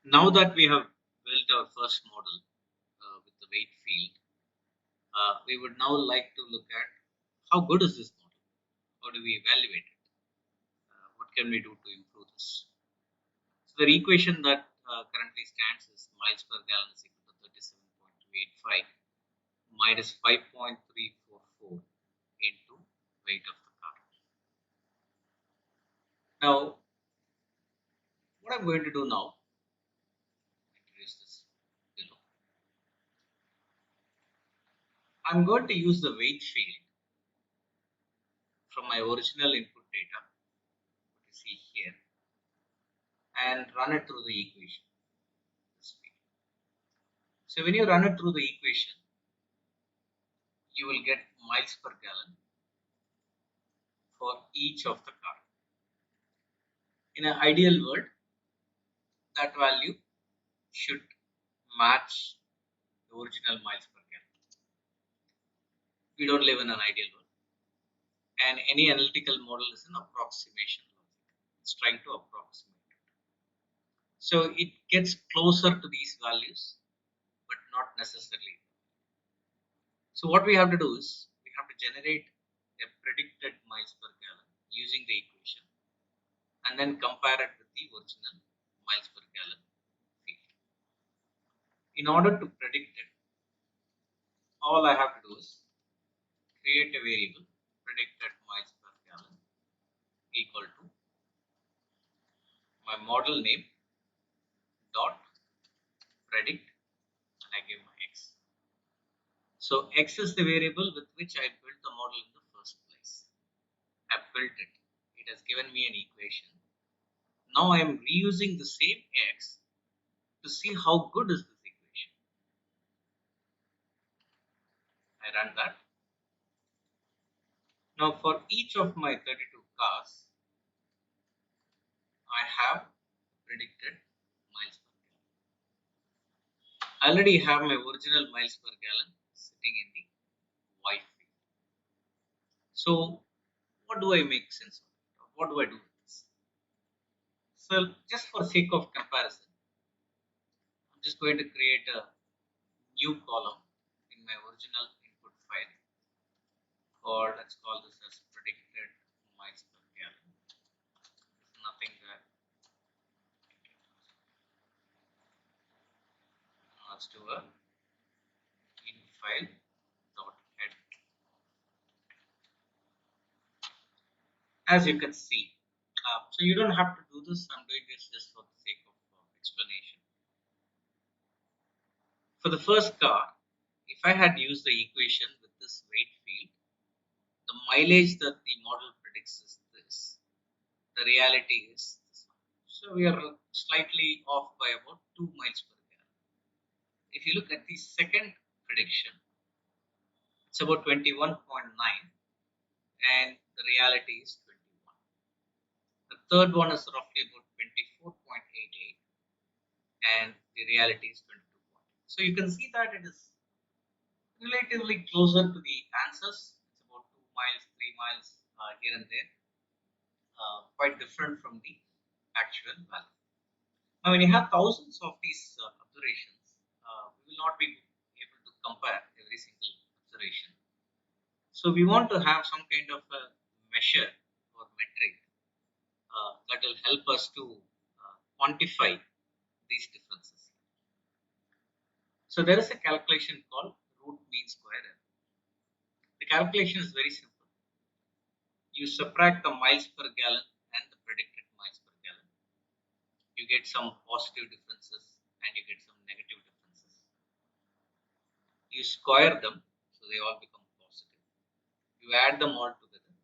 Now that we have built our first model with the weight field, we would now like to look at how good is this model? How do we evaluate it? What can we do to improve this? So the equation that currently stands is miles per gallon is equal to 37.285 minus 5.344 into weight of the car. Now, what I'm going to do now, introduce this below. I'm going to use the weight field from my original input data, what you see here, and run it through the equation. So when you run it through the equation, you will get miles per gallon for each of the car. In an ideal world, that value should match the original miles per gallon. We don't live in an ideal world, and any analytical model is an approximation logic. It's trying to approximate it. So it gets closer to these values, but not necessarily. So what we have to do is we have to generate a predicted miles per gallon using the equation and then compare it with the original miles per gallon field. In order to predict it, all I have to do is create a variable predicted miles per gallon equal to my model name dot predict, and I give my x. So x is the variable with which I built the model in the first place. I built it. It has given me an equation. Now I am reusing the same x to see how good is this equation. I run that. Now for each of my 32 cars, I have predicted miles per gallon. I already have my original miles per gallon sitting in the y field. So what do I make sense of? What do I do with this? So just for sake of comparison, I'm just going to create a new column in my original input file, or let's call this as predicted miles per gallon. There's nothing there. Let's do a in file dot head. As you can see, so you don't have to do this. I'm doing this just for the sake of explanation. For the first car, if I had used the equation with this weight field, the mileage that the model predicts is this. The reality is this one. So we are slightly off by about 2 miles per gallon. If you look at the second prediction, it's about 21.9, and the reality is 21. The third one is roughly about 24.88, and the reality is 22. So you can see that it is relatively closer to the answers. It's about 2 miles, 3 miles here and there, quite different from the actual value. Now, when you have thousands of these observations, we will not be able to compare every single observation. So we want to have some kind of a measure or metric that will help us to quantify these differences. So there is a calculation called root mean square error. The calculation is very simple. You subtract the miles per gallon and the predicted miles per gallon. You get some positive differences and you get some negative differences. You square them, so they all become positive. You add them all together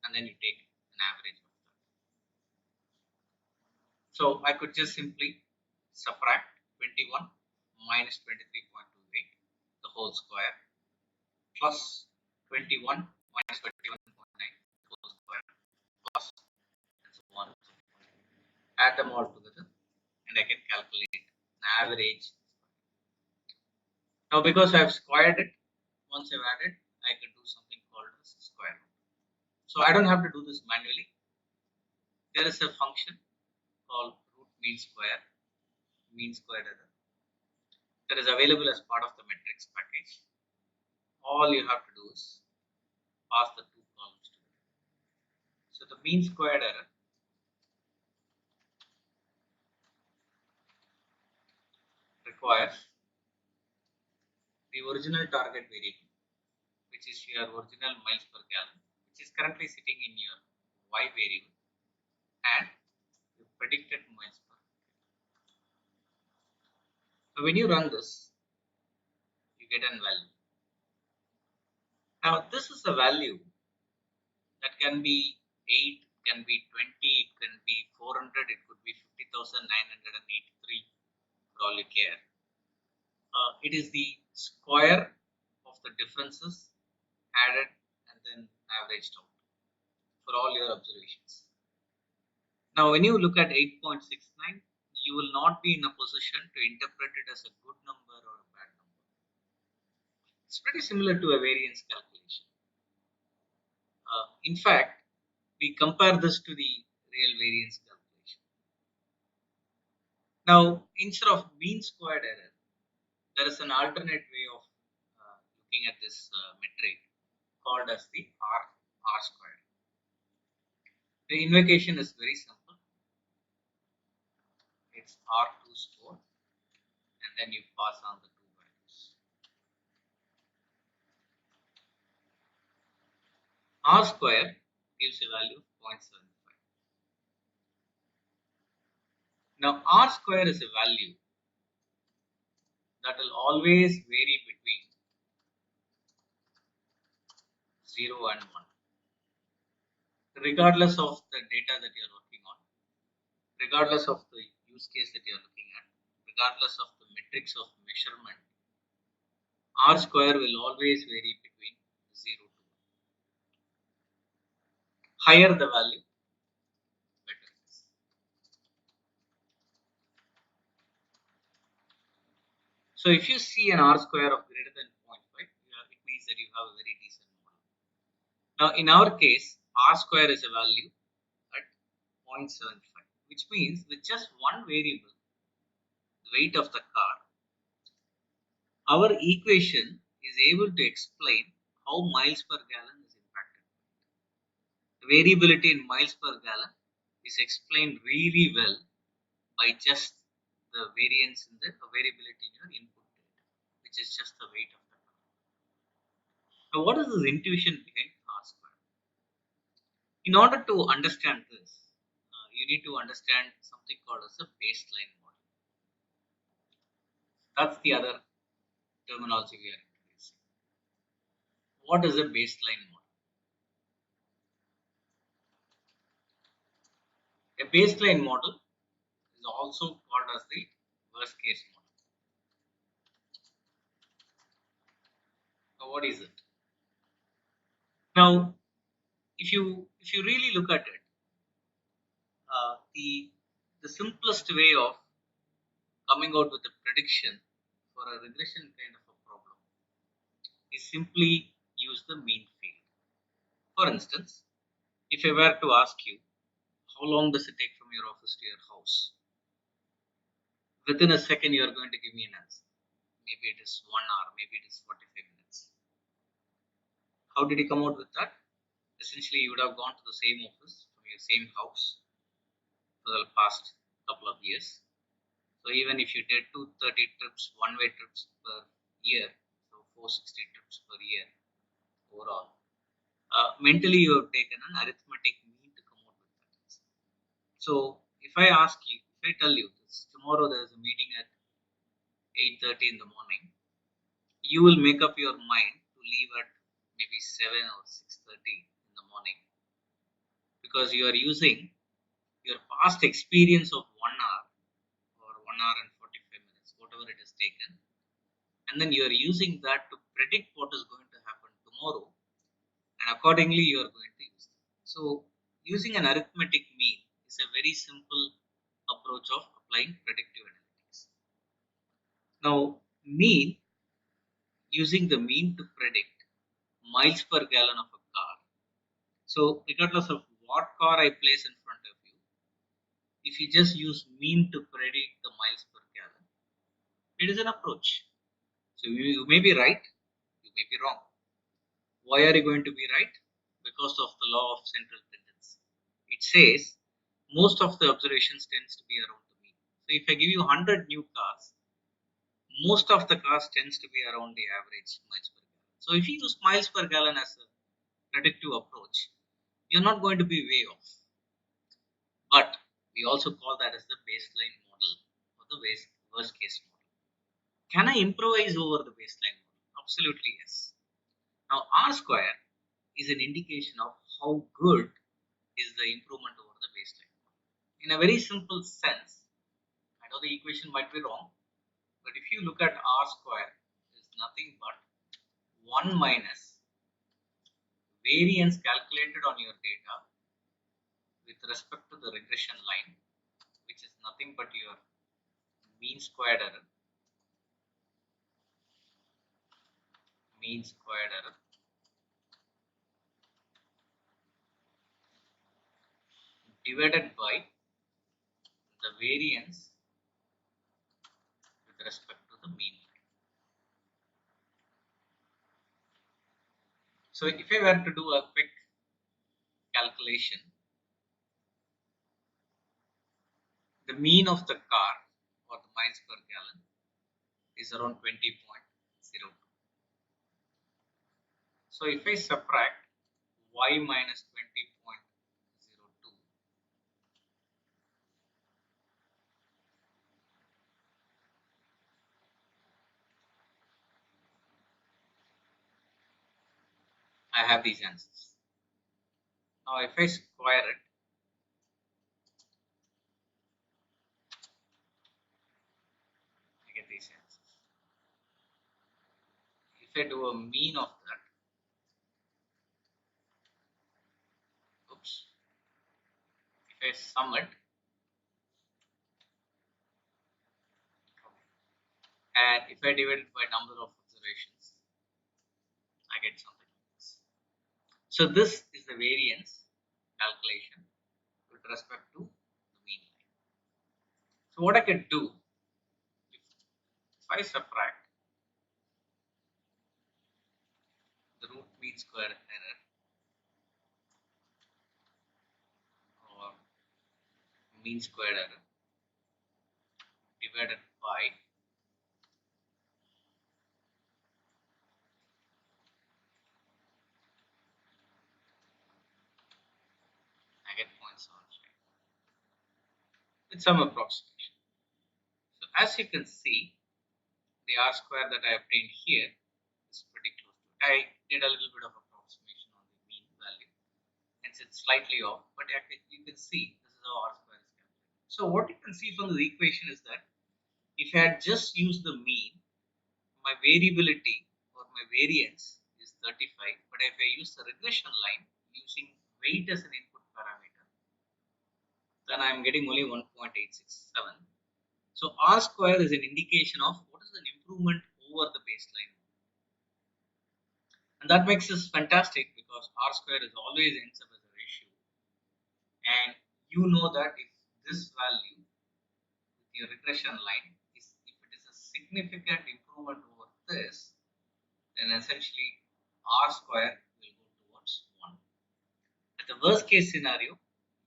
and then you take an average of that. So I could just simply subtract 21 minus 23.28, the whole square, plus 21 minus 21.9, the whole square, plus, and so on. Add them all together and I can calculate an average. Now because I have squared it, once I've added, I can do something called as square root. So I don't have to do this manually. There is a function called root mean square. mean squared error, that is available as part of the metrics package. All you have to do is pass the two columns together. So the mean squared error requires the original target variable, which is your original miles per gallon, which is currently sitting in your y variable, and your predicted miles per. So when you run this, you get a value. Now this is a value that can be 8, can be 20, it can be 400, it could be 50,983 for all you care. It is the square of the differences added and then averaged out for all your observations. Now when you look at 8.69, you will not be in a position to interpret it as a good number or a bad number. It's pretty similar to a variance calculation. In fact, we compare this to the real variance calculation. Now, instead of mean squared error, there is an alternate way of looking at this metric called as the R squared. The invocation is very simple. It's R2 score, and then you pass on the two values. R square gives a value of 0.75. Now, R square is a value that will always vary between 0 and 1, regardless of the data that you are working on, regardless of the use case that you are looking at, regardless of the metrics of measurement. R square will always vary between 0 to 1. Higher the value, better it is. So if you see an R square of greater than 0.5, it means that you have a very decent model. Now in our case, R square is a value at 0.75, which means with just one variable, the weight of the car, our equation is able to explain how miles per gallon is impacted. The variability in miles per gallon is explained really well by just the variance in the variability in your input data, which is just the weight of the car. Now, what is this intuition behind R square? In order to understand this, you need to understand something called as a baseline model. That's the other terminology we are introducing. What is a baseline model? A baseline model is also called as the worst case model. Now, what is it? Now, if you really look at it, the simplest way of coming out with a prediction for a regression kind of a problem is simply use the mean field. For instance, if I were to ask you, how long does it take from your office to your house? Within a second, you are going to give me an answer. Maybe it is 1 hour, maybe it is 45 minutes. How did you come out with that? Essentially, you would have gone to the same office from your same house for the past couple of years. So even if you did 230 trips, one-way trips per year, so 460 trips per year overall, mentally you have taken an arithmetic mean to come out with that. So if I ask you, if I tell you this, tomorrow there is a meeting at 8:30 in the morning, you will make up your mind to leave at maybe 7 or 6:30 in the morning, because you are using your past experience of 1 hour or 1 hour and 45 minutes, whatever it is taken, and then you are using that to predict what is going to happen tomorrow, and accordingly you are going to use it. So using an arithmetic mean is a very simple approach of applying predictive analytics. Now mean, using the mean to predict miles per gallon of a car. So regardless of what car I place in front of you, if you just use mean to predict the miles per gallon, it is an approach. So you may be right, you may be wrong. Why are you going to be right? Because of the law of central tendency. It says most of the observations tends to be around the mean. So if I give you 100 new cars, most of the cars tends to be around the average miles per gallon. So if you use miles per gallon as a predictive approach, you're not going to be way off. But we also call that as the baseline model or the worst case model. Can I improvise over the baseline model? Absolutely yes. Now R square is an indication of how good is the improvement over the baseline. In a very simple sense, I know the equation might be wrong, but if you look at R square, it is nothing but 1 minus variance calculated on your data with respect to the regression line, which is nothing but your mean squared error, divided by the variance with respect to the mean line. So if I were to do a quick calculation, the mean of the car or the miles per gallon is around 20.02. So if I subtract y minus 20.02, I have these answers. Now if I square it, I get these answers. If I do a mean of that, oops, if I sum it, and if I divide it by number of observations, I get something like this. So this is the variance calculation with respect to the mean line. So what I can do, if I subtract the root mean square error or mean square error divided by I get 0.75 with some approximation. So as you can see, the R square that I obtained here is pretty close to it. I did a little bit of approximation on the mean value, hence it's slightly off, but you can see this is how R square is calculated. So what you can see from the equation is that if I had just used the mean, my variability or my variance is 35, but if I use the regression line using weight as an input parameter, then I am getting only 1.867. So R square is an indication of what is an improvement over the baseline. And that makes this fantastic because R square is always ends up as a ratio. And you know that if this value with your regression line is, if it is a significant improvement over this, then essentially R square will go towards 1. At the worst case scenario,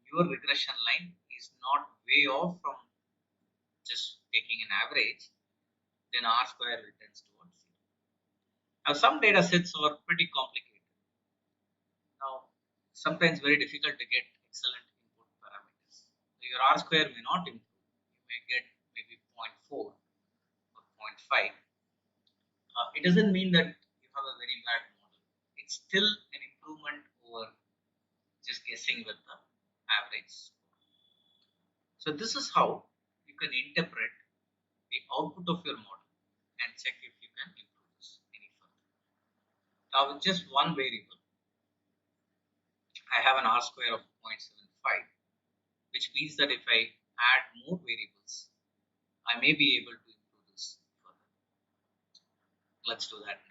your regression line is not way off from just taking an average, then R square will tend towards 0. Now some data sets are pretty complicated. Now sometimes very difficult to get excellent input parameters. So your R square may not improve. You may get maybe 0.4 or 0.5. It doesn't mean that you have a very bad model. It's still an improvement over just guessing with the average score. So this is how you can interpret the output of your model and check if you can improve this any further. Now with just one variable, I have an R square of 0.75, which means that if I add more variables, I may be able to improve this further. Let's do that.